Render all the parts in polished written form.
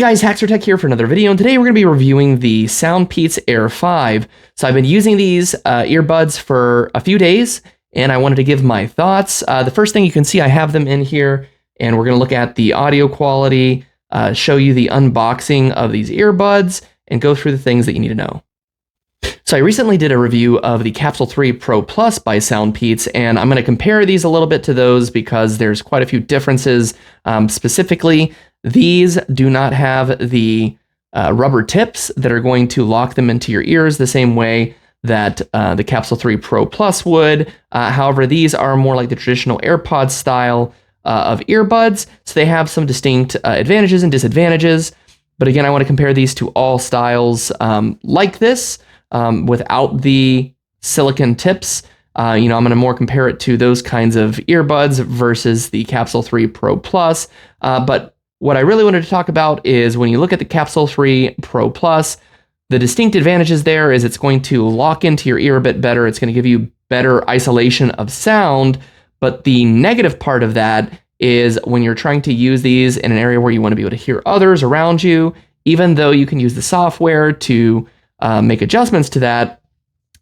guys, Hackster here for another video, and today we're going to be reviewing the SoundPeats Air 5. So I've been using these earbuds for a few days, and I wanted to give my thoughts. The first thing you can see, I have them in here, and we're going to look at the audio quality, show you the unboxing of these earbuds, and go through the things that you need to know. So I recently did a review of the Capsule 3 Pro Plus by SoundPeats, and I'm going to compare these a little bit to those because there's quite a few differences. Specifically, these do not have the rubber tips that are going to lock them into your ears the same way that the Capsule 3 Pro Plus would. However, these are more like the traditional AirPods style of earbuds, so they have some distinct advantages and disadvantages. But again, I want to compare these to all styles like this without the silicone tips. I'm going to more compare it to those kinds of earbuds versus the Capsule 3 Pro Plus. But what I really wanted to talk about is when you look at the Capsule 3 Pro Plus, the distinct advantages there is it's going to lock into your ear a bit better. It's going to give you better isolation of sound. But the negative part of that is when you're trying to use these in an area where you want to be able to hear others around you, even though you can use the software to make adjustments to that,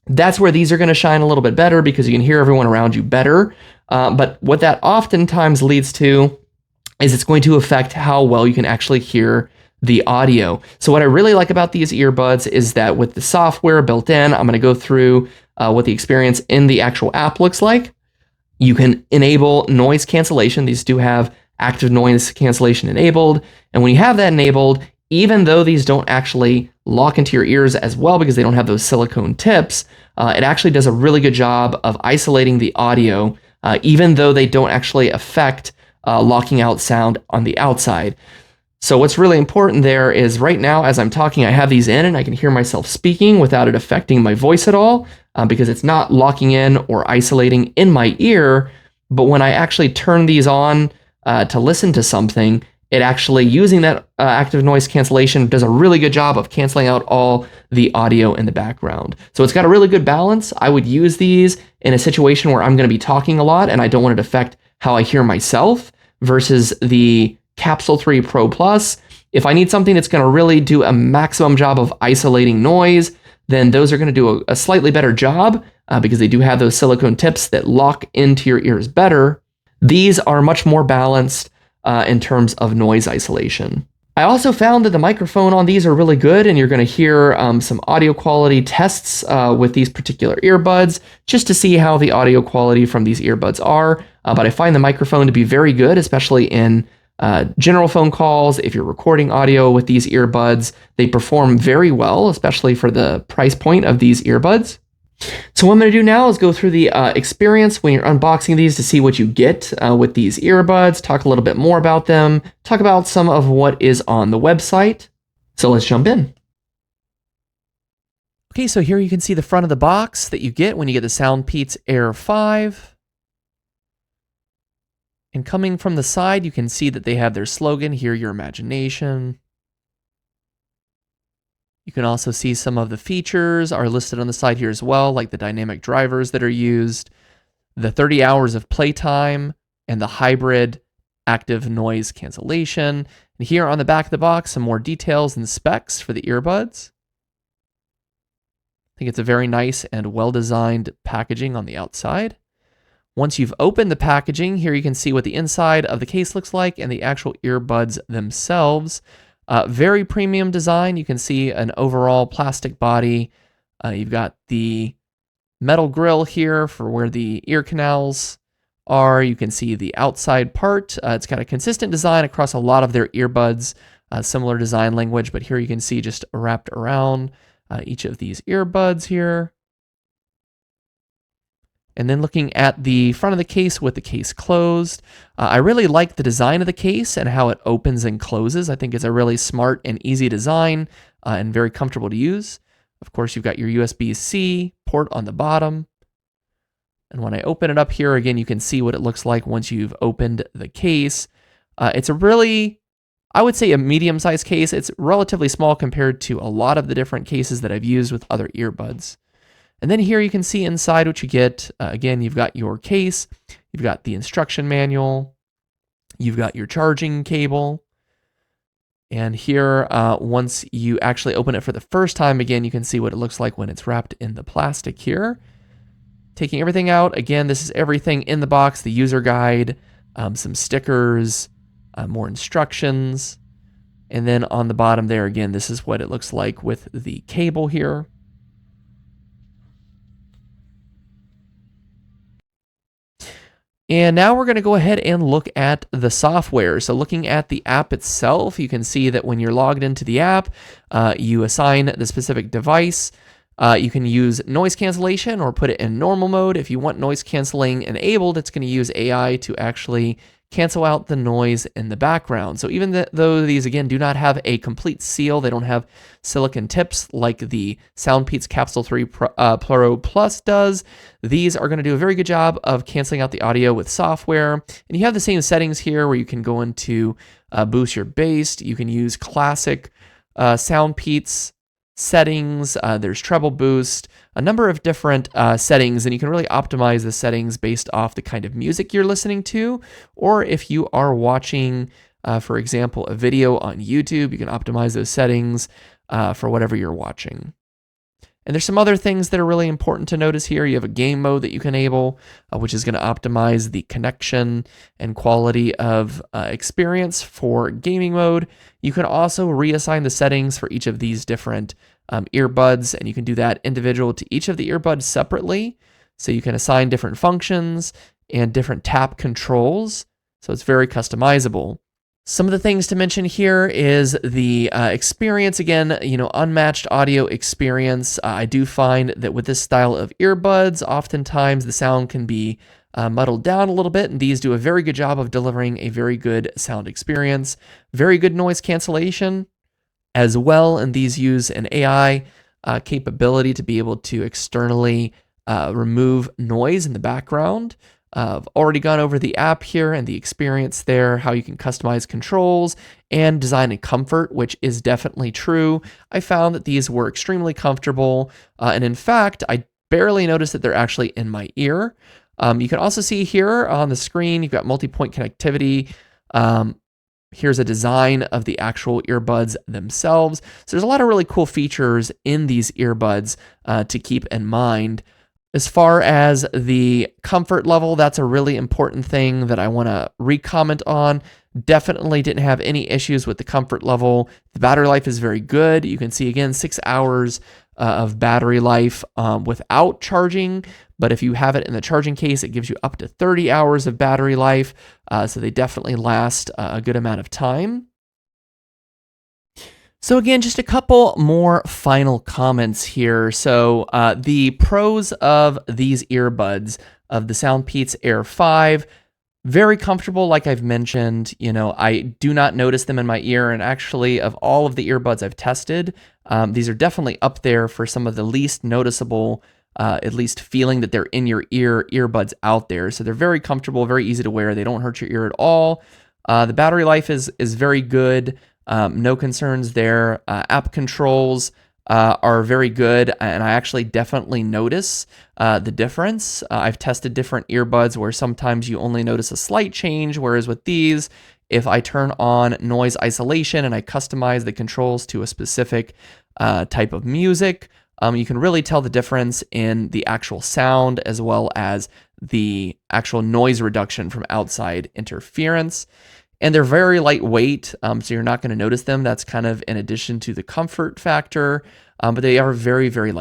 that's where these are going to shine a little bit better because you can hear everyone around you better. But what that oftentimes leads to is it's going to affect how well you can actually hear the audio. So what I really like about these earbuds is that with the software built in, I'm going to go through what the experience in the actual app looks like. You can enable noise cancellation. These do have active noise cancellation enabled. And when you have that enabled, even though these don't actually lock into your ears as well because they don't have those silicone tips, it actually does a really good job of isolating the audio, even though they don't actually affect locking out sound on the outside. So what's really important there is right now, as I'm talking, I have these in and I can hear myself speaking without it affecting my voice at all because it's not locking in or isolating in my ear. But when I actually turn these on to listen to something, it actually, using that active noise cancellation, does a really good job of canceling out all the audio in the background. So it's got a really good balance. I would use these in a situation where I'm going to be talking a lot and I don't want it to affect how I hear myself versus the Capsule 3 Pro Plus. If I need something that's going to really do a maximum job of isolating noise, then those are going to do a slightly better job because they do have those silicone tips that lock into your ears better. These are much more balanced in terms of noise isolation. I also found that the microphone on these are really good, and you're going to hear some audio quality tests with these particular earbuds just to see how the audio quality from these earbuds are. But I find the microphone to be very good, especially in general phone calls. If you're recording audio with these earbuds, they perform very well, especially for the price point of these earbuds. So what I'm going to do now is go through the experience when you're unboxing these to see what you get with these earbuds, talk a little bit more about them, talk about some of what is on the website. So let's jump in. Okay, so here you can see the front of the box that you get when you get the SoundPeats Air 5. And coming from the side, you can see that they have their slogan, "Hear Your Imagination." You can also see some of the features are listed on the side here as well, like the dynamic drivers that are used, the 30 hours of playtime, and the hybrid active noise cancellation. And here on the back of the box, some more details and specs for the earbuds. I think it's a very nice and well-designed packaging on the outside. Once you've opened the packaging, here you can see what the inside of the case looks like and the actual earbuds themselves. Very premium design. You can see an overall plastic body. You've got the metal grill here for where the ear canals are. You can see the outside part. It's got a consistent design across a lot of their earbuds, similar design language, but here you can see just wrapped around each of these earbuds here. And then looking at the front of the case with the case closed, I really like the design of the case and how it opens and closes. I think it's a really smart and easy design and very comfortable to use. Of course, you've got your USB-C port on the bottom. And when I open it up here, again, you can see what it looks like once you've opened the case. It's a really, I would say, a medium-sized case. It's relatively small compared to a lot of the different cases that I've used with other earbuds. And then here you can see inside what you get. Again, you've got your case, you've got the instruction manual, you've got your charging cable, And here, once you actually open it for the first time, again, you can see what it looks like when it's wrapped in the plastic here. Taking everything out, again, this is everything in the box, the user guide, some stickers, more instructions. And then on the bottom there, again, this is what it looks like with the cable here. And now we're going to go ahead and look at the software. So looking at the app itself, you can see that when you're logged into the app, you assign the specific device. You can use noise cancellation or put it in normal mode. If you want noise canceling enabled, it's going to use AI to actually cancel out the noise in the background. So even though these, again, do not have a complete seal, they don't have silicon tips like the SoundPeats Capsule 3 Pro Plus does, these are going to do a very good job of canceling out the audio with software. And you have the same settings here where you can go into boost your bass. You can use classic SoundPeats settings, there's treble boost, a number of different settings, and you can really optimize the settings based off the kind of music you're listening to, or if you are watching, for example, a video on YouTube, you can optimize those settings for whatever you're watching. And there's some other things that are really important to notice here. You have a game mode that you can enable, which is going to optimize the connection and quality of experience for gaming mode. You can also reassign the settings for each of these different earbuds, and you can do that individual to each of the earbuds separately. So you can assign different functions and different tap controls. So it's very customizable. Some of the things to mention here is the experience. Again, unmatched audio experience. I do find that with this style of earbuds, oftentimes the sound can be muddled down a little bit, and these do a very good job of delivering a very good sound experience. Very good noise cancellation as well, and these use an AI capability to be able to externally remove noise in the background. I've already gone over the app here and the experience there, how you can customize controls and design and comfort, which is definitely true. I found that these were extremely comfortable, and in fact, I barely noticed that they're actually in my ear. You can also see here on the screen, you've got multi-point connectivity. Here's a design of the actual earbuds themselves. So there's a lot of really cool features in these earbuds to keep in mind. As far as the comfort level, that's a really important thing that I want to re-comment on. Definitely didn't have any issues with the comfort level. The battery life is very good. You can see, again, 6 hours of battery life without charging. But if you have it in the charging case, it gives you up to 30 hours of battery life. So they definitely last a good amount of time. So again, just a couple more final comments here. So the pros of these earbuds, of the SoundPeats Air 5, very comfortable, like I've mentioned. I do not notice them in my ear, and actually, of all of the earbuds I've tested, these are definitely up there for some of the least noticeable, at least feeling that they're in your ear earbuds out there. So they're very comfortable, very easy to wear. They don't hurt your ear at all. The battery life is very good. No concerns there. App controls are very good, and I actually definitely notice the difference. I've tested different earbuds where sometimes you only notice a slight change, whereas with these, if I turn on noise isolation and I customize the controls to a specific type of music, you can really tell the difference in the actual sound as well as the actual noise reduction from outside interference. And they're very lightweight, so you're not going to notice them. That's kind of in addition to the comfort factor, but they are very, very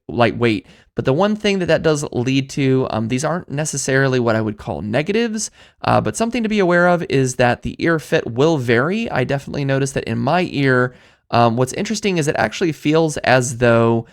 lightweight. But the one thing that does lead to, these aren't necessarily what I would call negatives, but something to be aware of is that the ear fit will vary. I definitely noticed that in my ear, what's interesting is it actually feels as though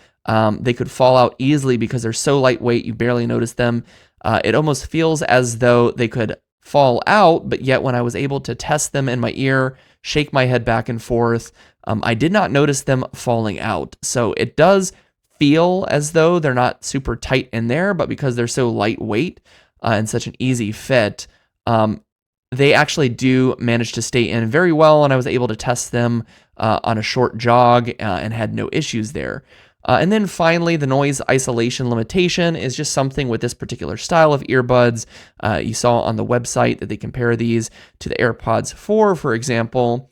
they could fall out easily because they're so lightweight, you barely notice them. It almost feels as though they could fall out, but yet when I was able to test them in my ear, shake my head back and forth, I did not notice them falling out. So it does feel as though they're not super tight in there, but because they're so lightweight and such an easy fit, they actually do manage to stay in very well, and I was able to test them on a short jog and had no issues there. And then finally, the noise isolation limitation is just something with this particular style of earbuds. You saw on the website that they compare these to the AirPods 4, for example.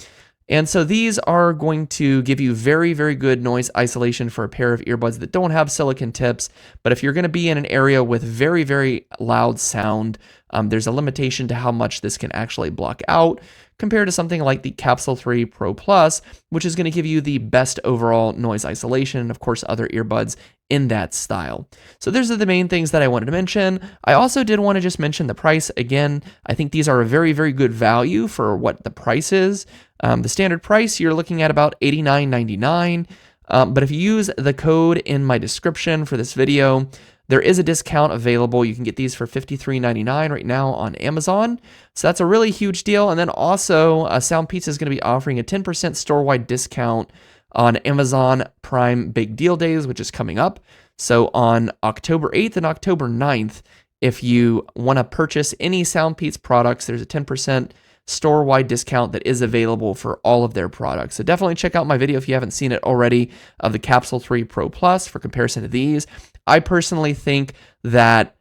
And so these are going to give you very, very good noise isolation for a pair of earbuds that don't have silicon tips. But if you're going to be in an area with very, very loud sound, there's a limitation to how much this can actually block out compared to something like the Capsule 3 Pro Plus, which is going to give you the best overall noise isolation, and of course other earbuds in that style. So those are the main things that I wanted to mention. I also did want to just mention the price. Again, I think these are a very, very good value for what the price is. The standard price, you're looking at about $89.99. But if you use the code in my description for this video, there is a discount available. You can get these for $53.99 right now on Amazon. So that's a really huge deal. And then also, SoundPeats is going to be offering a 10% store-wide discount on Amazon Prime Big Deal Days, which is coming up. So on October 8th and October 9th, if you want to purchase any SoundPeats products, there's a 10% store-wide discount that is available for all of their products. So definitely check out my video if you haven't seen it already of the Capsule 3 Pro Plus for comparison to these. I personally think that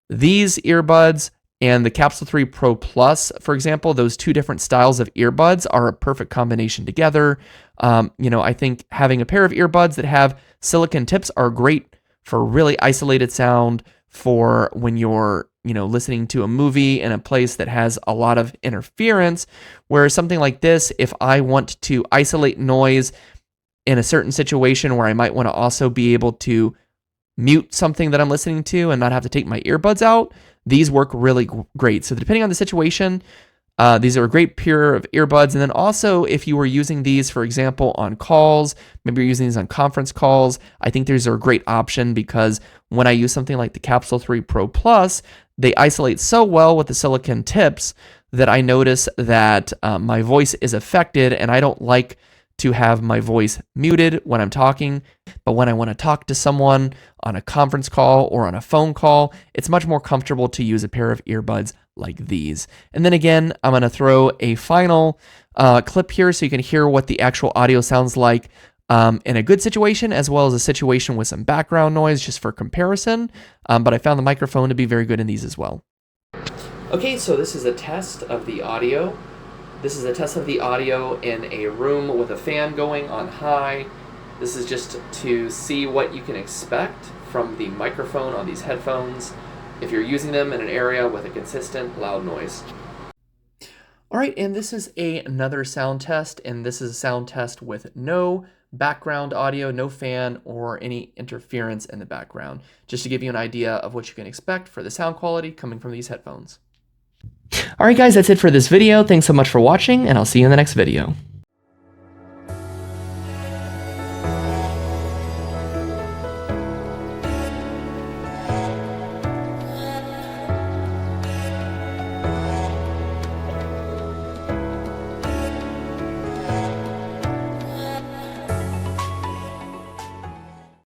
these earbuds and the Capsule 3 Pro Plus, for example, those two different styles of earbuds are a perfect combination together. I think having a pair of earbuds that have silicon tips are great for really isolated sound, for when you're listening to a movie in a place that has a lot of interference, whereas something like this, if I want to isolate noise in a certain situation where I might want to also be able to mute something that I'm listening to and not have to take my earbuds out, these work really great. So depending on the situation, these are a great pair of earbuds. And then also, if you were using these, for example, on calls, maybe you're using these on conference calls, I think these are a great option because when I use something like the Capsule 3 Pro Plus, they isolate so well with the silicon tips that I notice that my voice is affected, and I don't like to have my voice muted when I'm talking. But when I want to talk to someone on a conference call or on a phone call, it's much more comfortable to use a pair of earbuds like these. And then again, I'm going to throw a final clip here so you can hear what the actual audio sounds like in a good situation, as well as a situation with some background noise, just for comparison. But I found the microphone to be very good in these as well. Okay, so this is a test of the audio. This is a test of the audio in a room with a fan going on high. This is just to see what you can expect from the microphone on these headphones if you're using them in an area with a consistent loud noise. All right, and this is another sound test, and this is a sound test with no background audio, no fan, or any interference in the background, just to give you an idea of what you can expect for the sound quality coming from these headphones. All right, guys, that's it for this video. Thanks so much for watching, and I'll see you in the next video.